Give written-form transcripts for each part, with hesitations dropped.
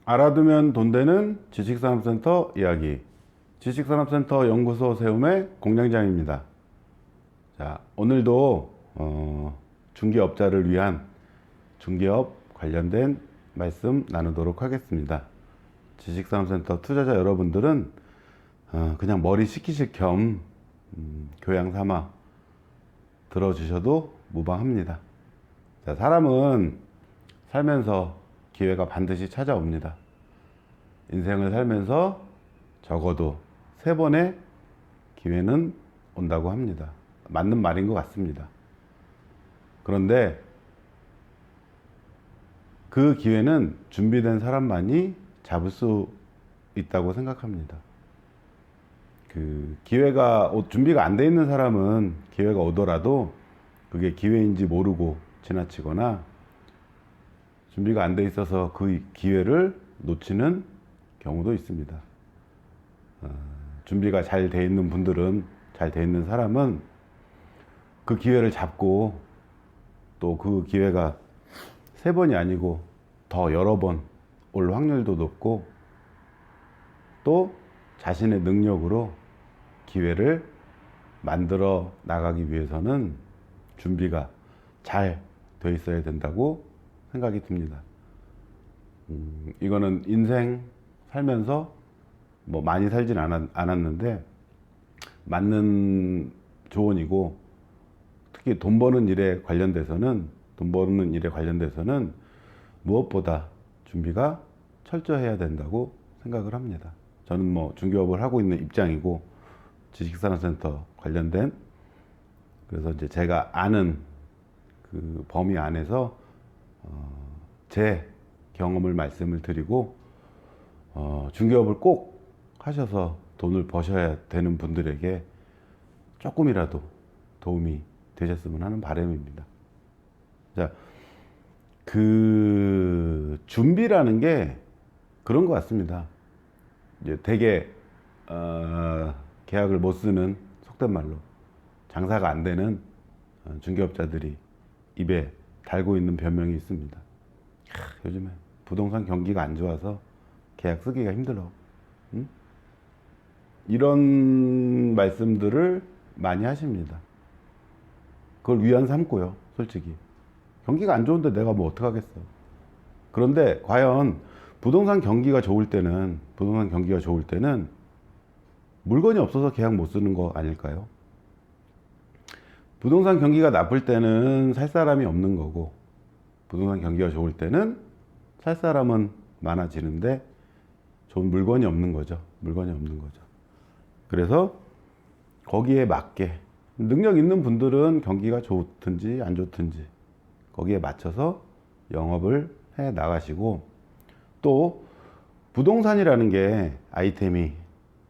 알아두면 돈 되는 지식산업센터 이야기. 지식산업센터 연구소 세움의 공장장입니다. 자, 오늘도 중개업자를 위한 중개업 관련된 말씀 나누도록 하겠습니다. 지식산업센터 투자자 여러분들은 그냥 머리 식히실 겸 교양 삼아 들어주셔도 무방합니다. 자, 사람은 살면서 기회가 반드시 찾아옵니다. 인생을 살면서 적어도 3번의 기회는 온다고 합니다. 맞는 말인 것 같습니다. 그런데 그 기회는 준비된 사람만이 잡을 수 있다고 생각합니다. 그 기회가 준비가 안 돼 있는 사람은 기회가 오더라도 그게 기회인지 모르고 지나치거나 준비가 안 돼 있어서 그 기회를 놓치는 경우도 있습니다. 준비가 잘 돼 있는 분들은, 잘 돼 있는 사람은 그 기회를 잡고 또 그 기회가 3번이 아니고 더 여러 번 올 확률도 높고 또 자신의 능력으로 기회를 만들어 나가기 위해서는 준비가 잘 돼 있어야 된다고 생각이 듭니다. 이거는 인생 살면서 뭐 많이 살진 않았는데 맞는 조언이고, 특히 돈 버는 일에 관련돼서는 무엇보다 준비가 철저해야 된다고 생각을 합니다. 저는 뭐 중개업을 하고 있는 입장이고 지식산업센터 관련된, 그래서 이제 제가 아는 그 범위 안에서 제 경험을 말씀을 드리고, 중개업을 꼭 하셔서 돈을 버셔야 되는 분들에게 조금이라도 도움이 되셨으면 하는 바람입니다. 자, 그 준비라는 게 그런 것 같습니다. 이제 되게 계약을 못 쓰는, 속된 말로 장사가 안 되는 중개업자들이 입에 달고 있는 변명이 있습니다. 요즘에 부동산 경기가 안 좋아서 계약 쓰기가 힘들어. 응? 이런 말씀들을 많이 하십니다. 그걸 위안 삼고요, 솔직히. 경기가 안 좋은데 내가 뭐 어떡하겠어. 그런데 과연 부동산 경기가 좋을 때는 물건이 없어서 계약 못 쓰는 거 아닐까요? 부동산 경기가 나쁠 때는 살 사람이 없는 거고, 부동산 경기가 좋을 때는 살 사람은 많아지는데 좋은 물건이 없는 거죠. 그래서 거기에 맞게 능력 있는 분들은 경기가 좋든지 안 좋든지 거기에 맞춰서 영업을 해 나가시고, 또 부동산이라는 게 아이템이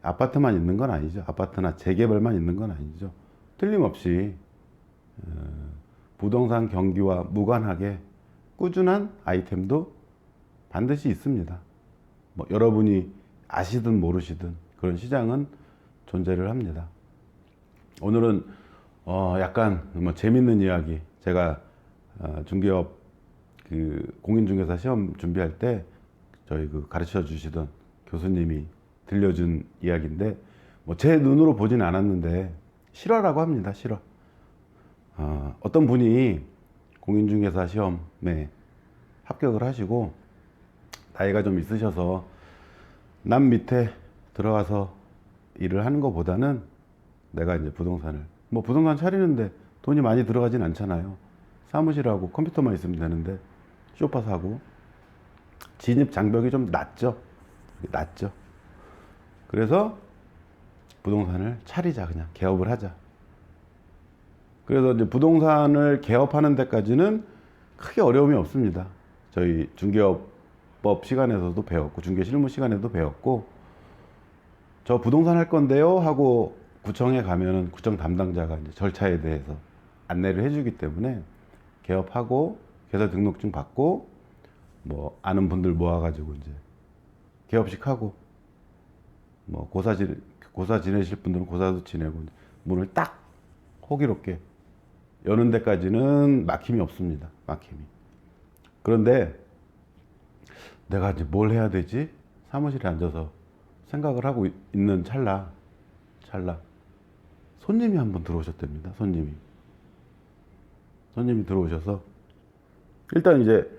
아파트만 있는 건 아니죠. 아파트나 재개발만 있는 건 아니죠. 틀림없이 부동산 경기와 무관하게 꾸준한 아이템도 반드시 있습니다. 뭐 여러분이 아시든 모르시든 그런 시장은 존재를 합니다. 오늘은 약간 뭐 재밌는 이야기, 제가 중개업 그 공인중개사 시험 준비할 때 저희 그 가르쳐 주시던 교수님이 들려준 이야기인데, 뭐 제 눈으로 보진 않았는데 실화라고 합니다. 실화. 어떤 분이 공인중개사 시험에 합격을 하시고 나이가 좀 있으셔서 남 밑에 들어가서 일을 하는 것보다는 내가 이제 부동산 차리는데 돈이 많이 들어가진 않잖아요. 사무실하고 컴퓨터만 있으면 되는데 소파 사고, 진입 장벽이 좀 낮죠. 그래서 부동산을 차리자, 그냥 개업을 하자. 그래서 이제 부동산을 개업하는 데까지는 크게 어려움이 없습니다. 저희 중개업법 시간에서도 배웠고, 중개 실무 시간에도 배웠고, 저 부동산 할 건데요 하고 구청에 가면은 구청 담당자가 이제 절차에 대해서 안내를 해주기 때문에 개업하고 개설 등록증 받고 뭐 아는 분들 모아가지고 이제 개업식 하고 뭐 고사 지내실 분들은 고사도 지내고 문을 딱 호기롭게 여는 데까지는 막힘이 없습니다. 막힘이. 그런데 내가 이제 뭘 해야 되지? 사무실에 앉아서 생각을 하고 있는 찰나 손님이 한 분 들어오셨답니다. 손님이 들어오셔서 일단 이제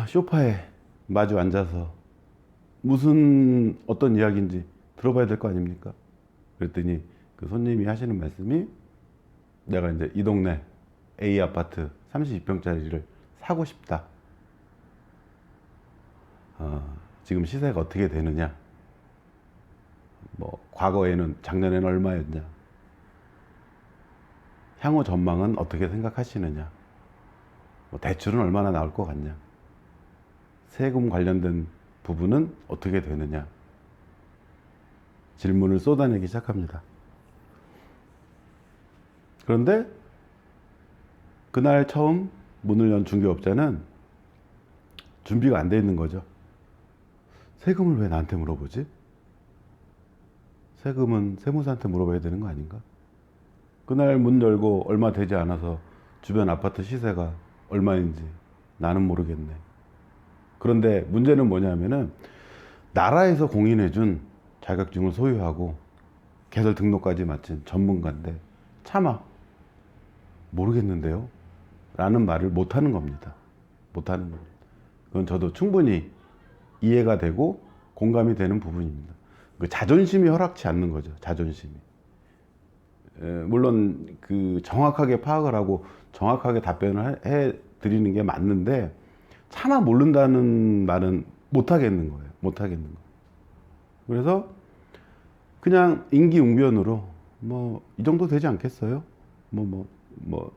소파에 마주 앉아서 무슨 어떤 이야기인지 들어봐야 될 거 아닙니까? 그랬더니 그 손님이 하시는 말씀이 내가 이제 이 동네 A 아파트 32평짜리를 사고 싶다. 지금 시세가 어떻게 되느냐? 뭐 과거에는 작년에는 얼마였냐? 향후 전망은 어떻게 생각하시느냐? 뭐 대출은 얼마나 나올 것 같냐? 세금 관련된 부분은 어떻게 되느냐? 질문을 쏟아내기 시작합니다. 그런데 그날 처음 문을 연 중개업자는 준비가 안 돼 있는 거죠. 세금을 왜 나한테 물어보지? 세금은 세무사한테 물어봐야 되는 거 아닌가? 그날 문 열고 얼마 되지 않아서 주변 아파트 시세가 얼마인지 나는 모르겠네. 그런데 문제는 뭐냐면은 나라에서 공인해준 자격증을 소유하고 개설 등록까지 마친 전문가인데 차마 모르겠는데요? 라는 말을 못하는 겁니다. 못하는 겁니다. 그건 저도 충분히 이해가 되고 공감이 되는 부분입니다. 그 자존심이 허락치 않는 거죠. 자존심이. 물론 그 정확하게 파악을 하고 정확하게 답변을 해 드리는 게 맞는데 차마 모른다는 말은 못 하겠는 거예요. 못 하겠는 거예요. 그래서 그냥 임기응변으로 뭐 이 정도 되지 않겠어요? 뭐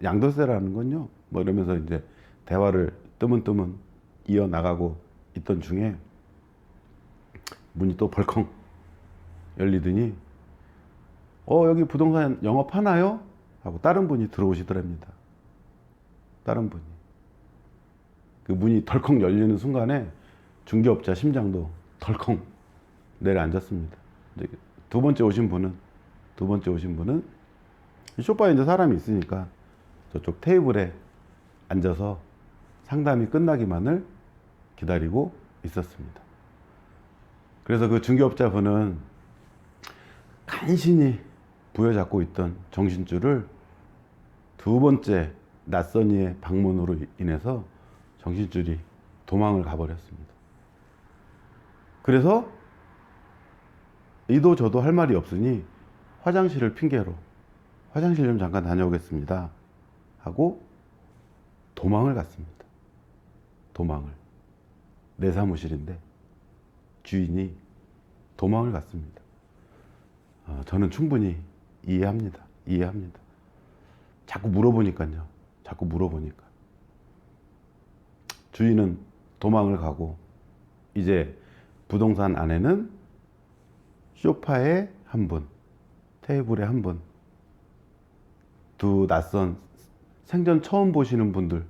양도세라는 건요. 뭐 이러면서 이제 대화를 뜨문뜨문 이어 나가고 있던 중에 문이 또 벌컹 열리더니 여기 부동산 영업하나요? 하고 다른 분이 들어오시더랍니다. 다른 분이. 그 문이 덜컹 열리는 순간에 중개업자 심장도 덜컹 내려앉았습니다. 이제 두 번째 오신 분은 소파에 이제 사람이 있으니까 저쪽 테이블에 앉아서 상담이 끝나기만을 기다리고 있었습니다. 그래서 그 중개업자분은 간신히 부여잡고 있던 정신줄을 두 번째 낯선 이의 방문으로 인해서 정신줄이 도망을 가버렸습니다. 그래서 이도 저도 할 말이 없으니 화장실을 핑계로 화장실 좀 잠깐 다녀오겠습니다 하고 도망을 갔습니다. 도망을. 내 사무실인데 주인이 도망을 갔습니다. 저는 충분히 이해합니다. 자꾸 물어보니까요. 주인은 도망을 가고 이제 부동산 안에는 소파에 한 분, 테이블에 한 분, 두 낯선 생전 처음 보시는 분들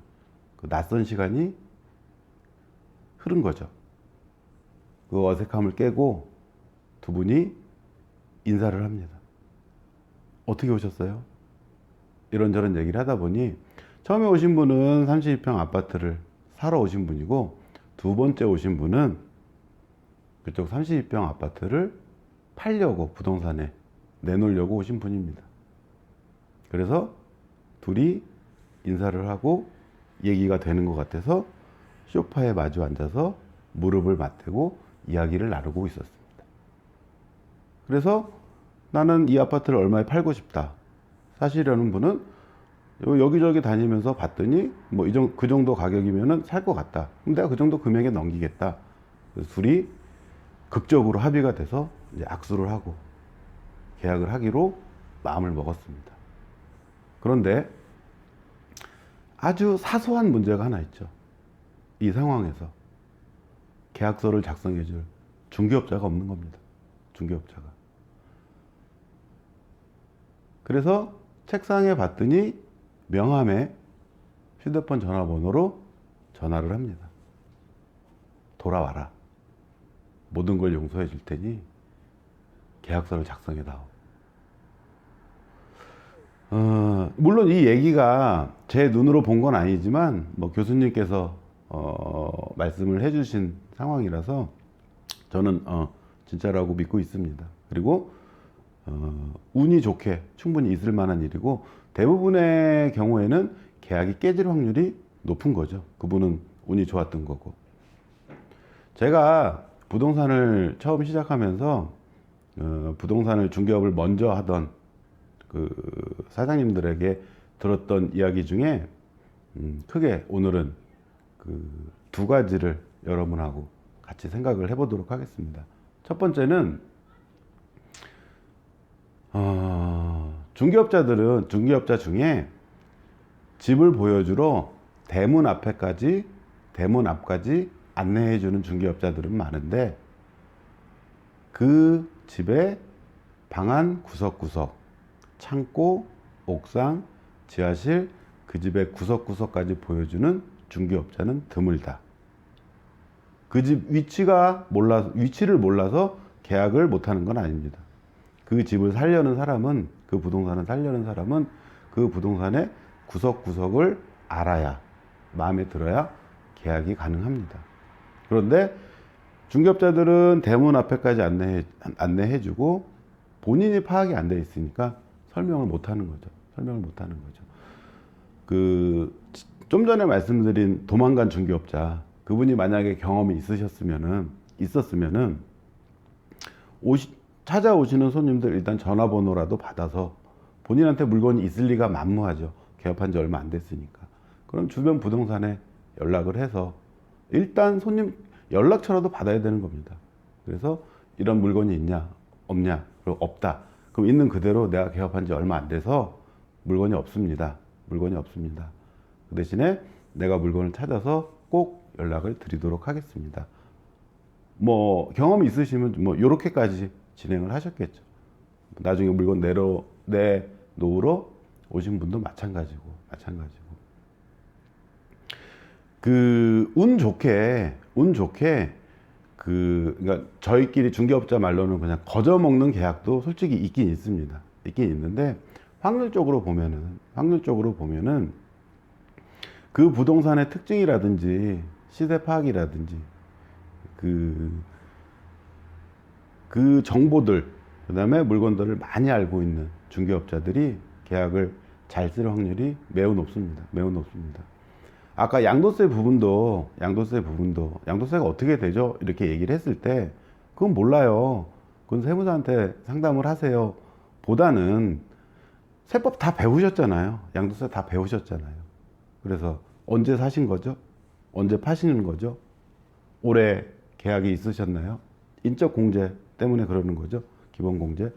그 낯선 시간이 흐른 거죠. 그 어색함을 깨고 두 분이 인사를 합니다. 어떻게 오셨어요? 이런저런 얘기를 하다 보니 처음에 오신 분은 32평 아파트를 사러 오신 분이고 두 번째 오신 분은 그쪽 32평 아파트를 팔려고 부동산에 내놓으려고 오신 분입니다. 그래서 둘이 인사를 하고 얘기가 되는 것 같아서 소파에 마주 앉아서 무릎을 맞대고 이야기를 나누고 있었습니다. 그래서 나는 이 아파트를 얼마에 팔고 싶다. 사시려는 분은 여기저기 다니면서 봤더니 뭐 그 정도 가격이면은 살 것 같다. 그럼 내가 그 정도 금액에 넘기겠다. 그래서 둘이 극적으로 합의가 돼서 이제 악수를 하고 계약을 하기로 마음을 먹었습니다. 그런데 아주 사소한 문제가 하나 있죠. 이 상황에서 계약서를 작성해 줄 중개업자가 없는 겁니다. 중개업자가. 그래서 책상에 봤더니 명함에 휴대폰 전화번호로 전화를 합니다. 돌아와라. 모든 걸 용서해 줄 테니 계약서를 작성해 다오. 물론 이 얘기가 제 눈으로 본 건 아니지만 뭐 교수님께서 말씀을 해주신 상황이라서 저는 진짜라고 믿고 있습니다. 그리고 운이 좋게 충분히 있을 만한 일이고 대부분의 경우에는 계약이 깨질 확률이 높은 거죠. 그분은 운이 좋았던 거고. 제가 부동산을 처음 시작하면서 부동산을 중개업을 먼저 하던 그 사장님들에게 들었던 이야기 중에 크게 오늘은 그 두 가지를 여러분하고 같이 생각을 해보도록 하겠습니다. 첫 번째는 중개업자 중에 집을 보여주러 대문 앞까지 안내해주는 중개업자들은 많은데 그 집의 방안 구석구석, 창고, 옥상, 지하실, 그 집의 구석구석까지 보여주는 중개업자는 드물다. 그 집 위치를 몰라서 계약을 못하는 건 아닙니다. 그 집을 살려는 사람은, 그 부동산을 살려는 사람은 그 부동산의 구석구석을 알아야, 마음에 들어야 계약이 가능합니다. 그런데 중개업자들은 대문 앞에까지 안내해주고 본인이 파악이 안 돼 있으니까 설명을 못 하는 거죠. 좀 전에 말씀드린 도망간 중개업자, 그분이 만약에 경험이 있었으면은 찾아오시는 손님들 일단 전화번호라도 받아서 본인한테 물건이 있을 리가 만무하죠. 개업한 지 얼마 안 됐으니까. 그럼 주변 부동산에 연락을 해서 일단 손님 연락처라도 받아야 되는 겁니다. 그래서 이런 물건이 있냐, 없냐, 그리고 없다. 그럼 있는 그대로 내가 개업한 지 얼마 안 돼서 물건이 없습니다. 그 대신에 내가 물건을 찾아서 꼭 연락을 드리도록 하겠습니다. 뭐 경험이 있으시면 뭐 요렇게까지 진행을 하셨겠죠. 나중에 물건 내놓으러 오신 분도 마찬가지고. 운 좋게 그러니까 저희끼리 중개업자 말로는 그냥 거저먹는 계약도 솔직히 있긴 있는데 확률적으로 보면은 그 부동산의 특징이라든지 시세 파악이라든지 그 정보들, 그 다음에 물건들을 많이 알고 있는 중개업자들이 계약을 잘 쓸 확률이 매우 높습니다. 아까 양도세 부분도 양도세가 어떻게 되죠? 이렇게 얘기를 했을 때 그건 몰라요. 그건 세무사한테 상담을 하세요. 보다는 세법 다 배우셨잖아요. 양도세 다 배우셨잖아요. 그래서 언제 사신 거죠? 언제 파시는 거죠? 올해 계약이 있으셨나요? 인적 공제 때문에 그러는 거죠. 기본 공제.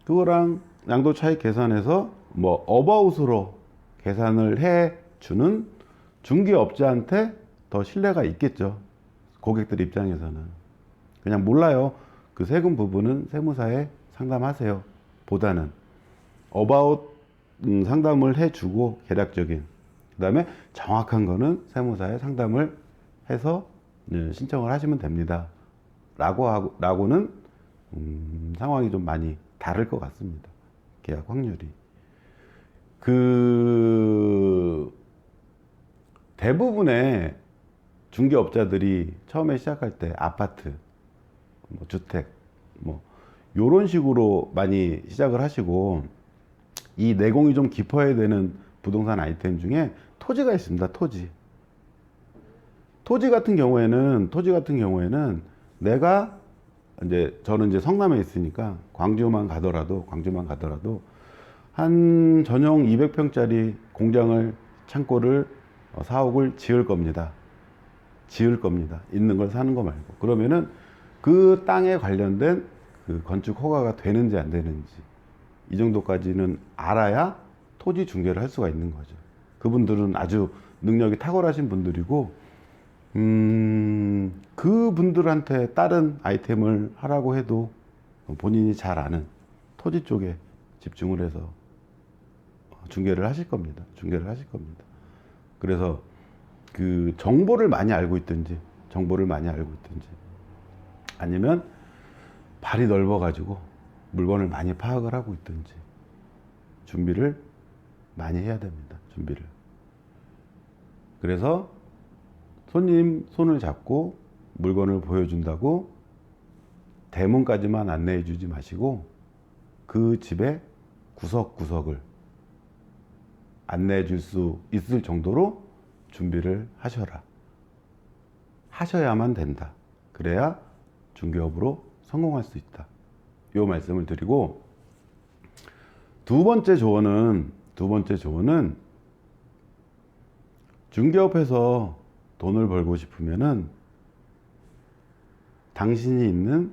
그거랑 양도 차익 계산해서 뭐 어바웃으로 계산을 해 주는 중개업자한테 더 신뢰가 있겠죠. 고객들 입장에서는. 그냥 몰라요. 그 세금 부분은 세무사에 상담하세요. 보다는 어바웃 상담을 해주고 계략적인 그 다음에 정확한 거는 세무사에 상담을 해서 신청을 하시면 됩니다. 라고는 상황이 좀 많이 다를 것 같습니다. 계약 확률이. 대부분의 중개업자들이 처음에 시작할 때 아파트, 뭐 주택, 뭐 요런 식으로 많이 시작을 하시고 이 내공이 좀 깊어야 되는 부동산 아이템 중에 토지가 있습니다. 토지 같은 경우에는 내가 저는 이제 성남에 있으니까 광주만 가더라도 한 전용 200평짜리 공장을 창고를 사옥을 지을 겁니다. 있는 걸 사는 거 말고. 그러면은 그 땅에 관련된 그 건축 허가가 되는지 안 되는지 이 정도까지는 알아야 토지 중개를 할 수가 있는 거죠. 그분들은 아주 능력이 탁월하신 분들이고 그분들한테 다른 아이템을 하라고 해도 본인이 잘 아는 토지 쪽에 집중을 해서 중개를 하실 겁니다. 중개를 하실 겁니다. 그래서 그 정보를 많이 알고 있든지 아니면 발이 넓어가지고 물건을 많이 파악을 하고 있든지 준비를 많이 해야 됩니다. 준비를. 그래서 손님 손을 잡고 물건을 보여준다고 대문까지만 안내해 주지 마시고 그 집의 구석구석을 안내해 줄 수 있을 정도로 준비를 하셔야만 된다. 그래야 중개업으로 성공할 수 있다. 이 말씀을 드리고, 두 번째 조언은 중개업에서 돈을 벌고 싶으면은 당신이 있는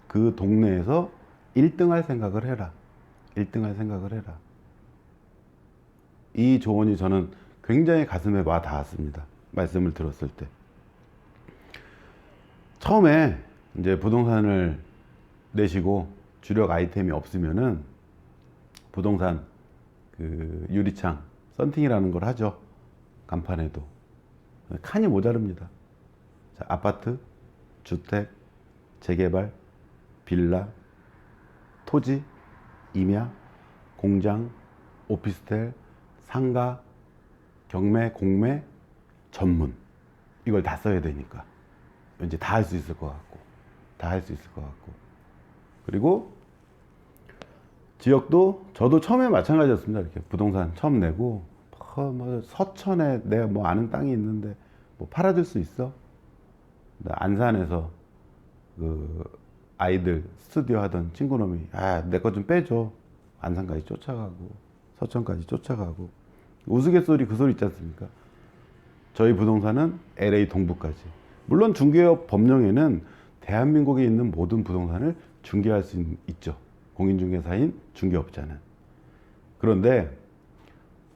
그 동네에서 1등 할 생각을 해라. 1등 할 생각을 해라. 이 조언이 저는 굉장히 가슴에 와 닿았습니다. 말씀을 들었을 때. 처음에 이제 부동산을 내시고 주력 아이템이 없으면은 부동산 그 유리창 썬팅이라는 걸 하죠. 간판에도. 칸이 모자릅니다. 자, 아파트, 주택, 재개발, 빌라, 토지, 임야, 공장, 오피스텔, 상가, 경매, 공매, 전문. 이걸 다 써야 되니까 왠지 다 할 수 있을 것 같고 그리고 지역도 저도 처음에 마찬가지였습니다. 이렇게 부동산 처음 내고 뭐 서천에 내가 뭐 아는 땅이 있는데 뭐 팔아줄 수 있어? 안산에서 그 아이들 스튜디오 하던 친구놈이 내 거 좀 빼줘. 안산까지 쫓아가고 서천까지 쫓아가고 우스갯소리 그 소리 있지 않습니까? 저희 부동산은 LA 동부까지. 물론 중개업 법령에는 대한민국에 있는 모든 부동산을 중개할 수 있죠. 공인중개사인 중개업자는. 그런데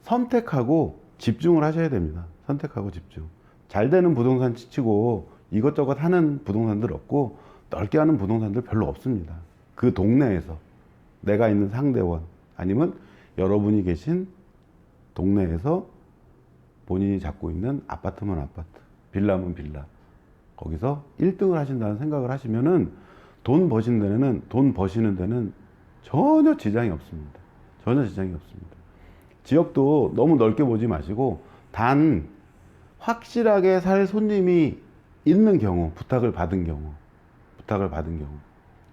선택하고 집중을 하셔야 됩니다. 선택하고 집중. 잘 되는 부동산 치고 이것저것 하는 부동산들 없고 넓게 하는 부동산들 별로 없습니다. 그 동네에서 내가 있는 상대원 아니면 여러분이 계신 동네에서 본인이 잡고 있는 아파트면 아파트, 빌라면 빌라, 거기서 1등을 하신다는 생각을 하시면은 돈 버시는 데는 전혀 지장이 없습니다. 전혀 지장이 없습니다. 지역도 너무 넓게 보지 마시고 단 확실하게 살 손님이 있는 경우, 부탁을 받은 경우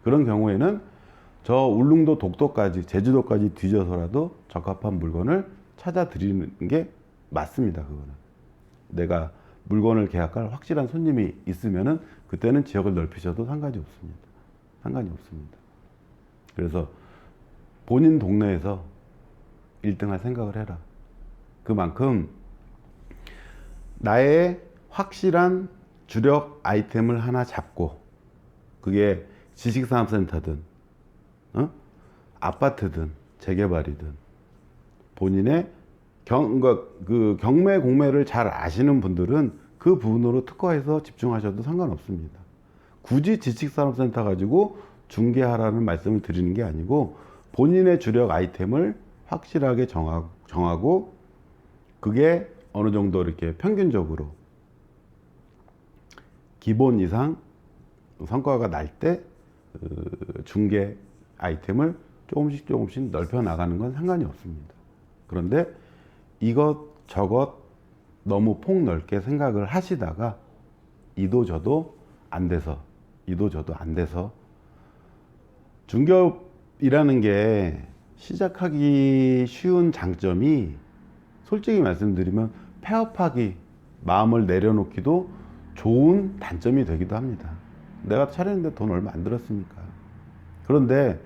그런 경우에는 저 울릉도 독도까지 제주도까지 뒤져서라도 적합한 물건을 찾아 드리는 게 맞습니다. 그거는 내가 물건을 계약할 확실한 손님이 있으면은 그때는 지역을 넓히셔도 상관이 없습니다. 그래서 본인 동네에서 1등 할 생각을 해라. 그만큼 나의 확실한 주력 아이템을 하나 잡고, 그게 지식산업센터든 아파트든 재개발이든 본인의 그 경매 공매를 잘 아시는 분들은 그 부분으로 특화해서 집중하셔도 상관없습니다. 굳이 지식산업센터 가지고 중개하라는 말씀을 드리는 게 아니고 본인의 주력 아이템을 확실하게 정하고 그게 어느 정도 이렇게 평균적으로 기본 이상 성과가 날 때 중개 아이템을 조금씩 넓혀 나가는 건 상관이 없습니다. 그런데 이것저것 너무 폭넓게 생각을 하시다가 이도 저도 안 돼서 중개업이라는 게 시작하기 쉬운 장점이 솔직히 말씀드리면 폐업하기, 마음을 내려놓기도 좋은 단점이 되기도 합니다. 내가 차렸는데 돈 얼마 안 들었으니까. 그런데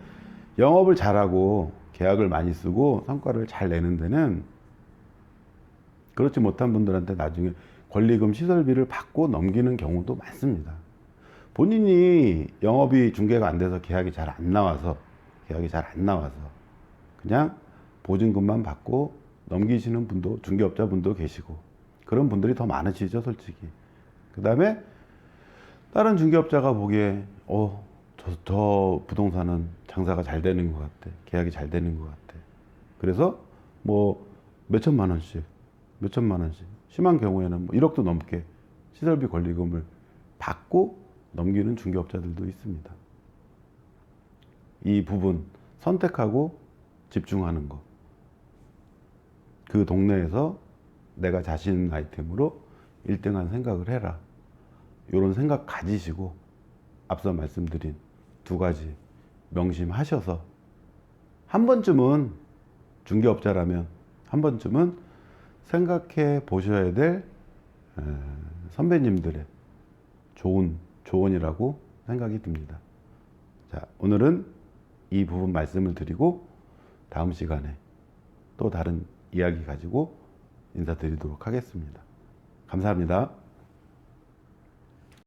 영업을 잘하고 계약을 많이 쓰고 성과를 잘 내는 데는 그렇지 못한 분들한테 나중에 권리금 시설비를 받고 넘기는 경우도 많습니다. 본인이 영업이 중개가 안 돼서 계약이 잘 안 나와서 그냥 보증금만 받고 넘기시는 분도, 중개업자분도 계시고 그런 분들이 더 많으시죠, 솔직히. 그 다음에 다른 중개업자가 보기에 저 부동산은 장사가 잘 되는 것 같아, 계약이 잘 되는 것 같아. 그래서 뭐 몇천만 원씩, 몇천만 원씩, 심한 경우에는 뭐 1억도 넘게 시설비 권리금을 받고 넘기는 중개업자들도 있습니다. 이 부분 선택하고 집중하는 거. 그 동네에서 내가 자신 있는 아이템으로 1등한 생각을 해라. 이런 생각 가지시고 앞서 말씀드린 두 가지 명심하셔서 한 번쯤은 중개업자라면 한 번쯤은 생각해 보셔야 될 선배님들의 좋은 조언이라고 생각이 듭니다. 자, 오늘은 이 부분 말씀을 드리고 다음 시간에 또 다른 이야기 가지고 인사드리도록 하겠습니다. 감사합니다.